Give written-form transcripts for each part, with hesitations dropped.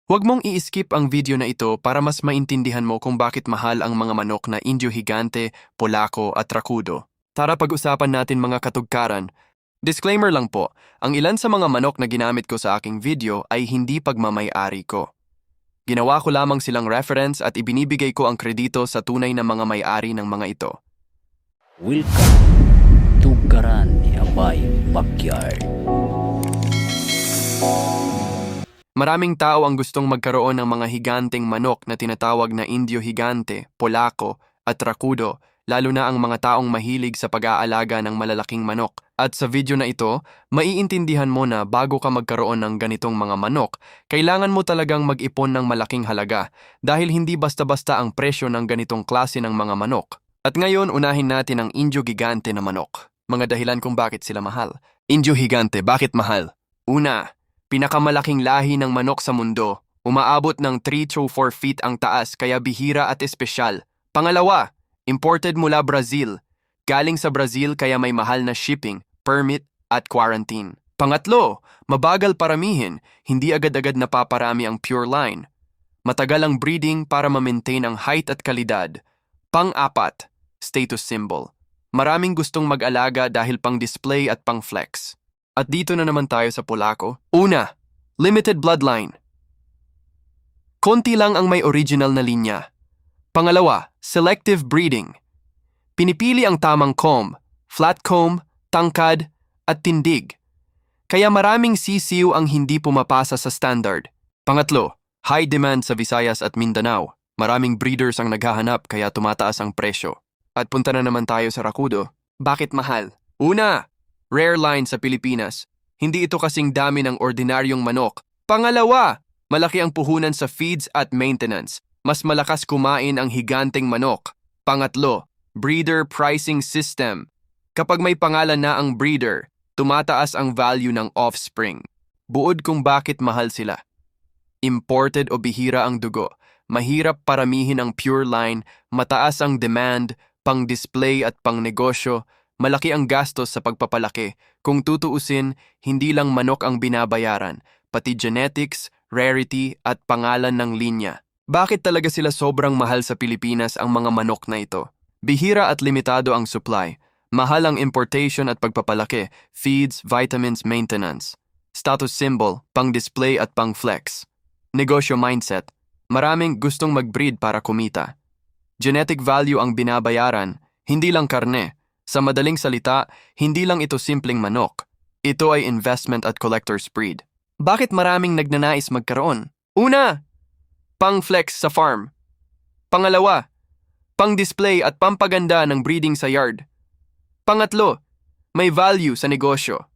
Huwag mong i-skip ang video na ito para mas maintindihan mo kung bakit mahal ang mga manok na Indio Gigante, Polaco at Rakudo. Tara pag-usapan natin mga katugkaran. Disclaimer lang po, ang ilan sa mga manok na ginamit ko sa aking video ay hindi pagmamay-ari ko. Ginawa ko lamang silang reference at ibinibigay ko ang kredito sa tunay na mga may-ari ng mga ito. Welcome to Karan ni Abay Backyard. Maraming tao ang gustong magkaroon ng mga higanteng manok na tinatawag na Indio Gigante, Polaco at Rakudo, lalo na ang mga taong mahilig sa pag-aalaga ng malalaking manok. At sa video na ito, maiintindihan mo na bago ka magkaroon ng ganitong mga manok, kailangan mo talagang mag-ipon ng malaking halaga dahil hindi basta-basta ang presyo ng ganitong klase ng mga manok. At ngayon, unahin natin ang Indio Gigante na manok. Mga dahilan kung bakit sila mahal. Indio Gigante, bakit mahal? Una, pinakamalaking lahi ng manok sa mundo. Umaabot ng 3 to 4 feet ang taas kaya bihira at espesyal. Pangalawa, imported mula Brazil. Galing sa Brazil kaya may mahal na shipping, permit at quarantine. Pangatlo, mabagal paramihin, hindi agad-agad napaparami ang pure line. Matagal ang breeding para ma-maintain ang height at kalidad. Pang-apat, status symbol. Maraming gustong mag-alaga dahil pang-display at pang-flex. At dito na naman tayo sa Polaco. Una, limited bloodline. Konti lang ang may original na linya. Pangalawa, selective breeding. Pinipili ang tamang comb, flat comb, tangkad, at tindig. Kaya maraming sisiw ang hindi pumapasa sa standard. Pangatlo, high demand sa Visayas at Mindanao. Maraming breeders ang naghahanap kaya tumataas ang presyo. At punta na naman tayo sa Rakudo. Bakit mahal? Una, rare line sa Pilipinas. Hindi ito kasing dami ng ordinaryong manok. Pangalawa, malaki ang puhunan sa feeds at maintenance. Mas malakas kumain ang higanteng manok. Pangatlo, breeder pricing system. Kapag may pangalan na ang breeder, tumataas ang value ng offspring. Buod kung bakit mahal sila. Imported o bihira ang dugo. Mahirap paramihin ang pure line, mataas ang demand, pang-display at pang-negosyo. Malaki ang gastos sa pagpapalaki. Kung tutuusin, hindi lang manok ang binabayaran, pati genetics, rarity at pangalan ng linya. Bakit talaga sila sobrang mahal sa Pilipinas ang mga manok na ito? Bihira at limitado ang supply. Mahal ang importation at pagpapalaki, feeds, vitamins, maintenance. Status symbol, pang-display at pang-flex. Negosyo mindset. Maraming gustong mag-breed para kumita. Genetic value ang binabayaran, hindi lang karne. Sa madaling salita, hindi lang ito simpleng manok. Ito ay investment at collector's breed. Bakit maraming nagnanais magkaroon? Una, pang-flex sa farm. Pangalawa, pang-display at pampaganda ng breeding sa yard. Pangatlo, may value sa negosyo.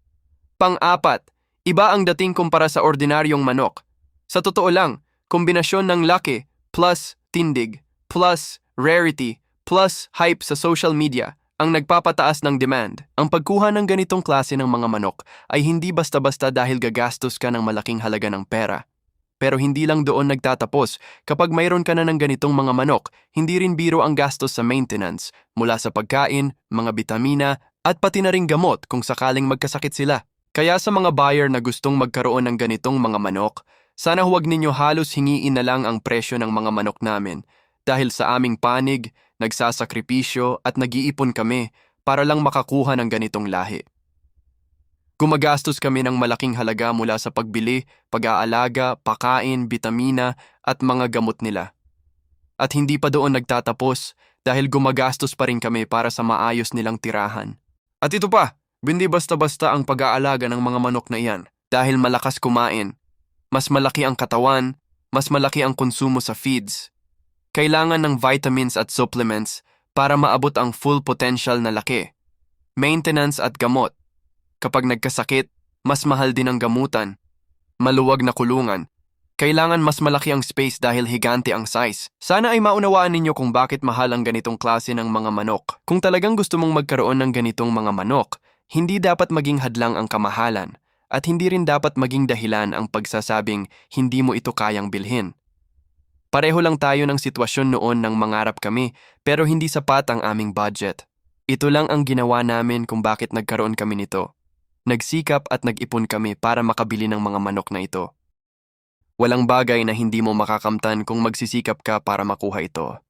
Pang-apat, iba ang dating kumpara sa ordinaryong manok. Sa totoo lang, kombinasyon ng laki plus tindig plus rarity plus hype sa social media ang nagpapataas ng demand. Ang pagkuha ng ganitong klase ng mga manok ay hindi basta-basta dahil gagastos ka ng malaking halaga ng pera. Pero hindi lang doon nagtatapos. Kapag mayroon ka na ng ganitong mga manok, hindi rin biro ang gastos sa maintenance, mula sa pagkain, mga bitamina, at pati na ring gamot kung sakaling magkasakit sila. Kaya sa mga buyer na gustong magkaroon ng ganitong mga manok, sana huwag ninyo halos hingiin na lang ang presyo ng mga manok namin dahil sa aming panig, nagsasakripisyo at nag-iipon kami para lang makakuha ng ganitong lahi. Gumagastos kami ng malaking halaga mula sa pagbili, pag-aalaga, pakain, bitamina at mga gamot nila. At hindi pa doon nagtatapos dahil gumagastos pa rin kami para sa maayos nilang tirahan. At ito pa, hindi basta-basta ang pag-aalaga ng mga manok na iyan dahil malakas kumain. Mas malaki ang katawan, mas malaki ang konsumo sa feeds. Kailangan ng vitamins at supplements para maabot ang full potential na laki. Maintenance at gamot. Kapag nagkasakit, mas mahal din ang gamutan. Maluwag na kulungan. Kailangan mas malaki ang space dahil higante ang size. Sana ay maunawaan ninyo kung bakit mahal ang ganitong klase ng mga manok. Kung talagang gusto mong magkaroon ng ganitong mga manok, hindi dapat maging hadlang ang kamahalan at hindi rin dapat maging dahilan ang pagsasabing hindi mo ito kayang bilhin. Pareho lang tayo ng sitwasyon noon nang mangarap kami pero hindi sapat ang aming budget. Ito lang ang ginawa namin kung bakit nagkaroon kami nito. Nagsikap at nag-ipon kami para makabili ng mga manok na ito. Walang bagay na hindi mo makakamtan kung magsisikap ka para makuha ito.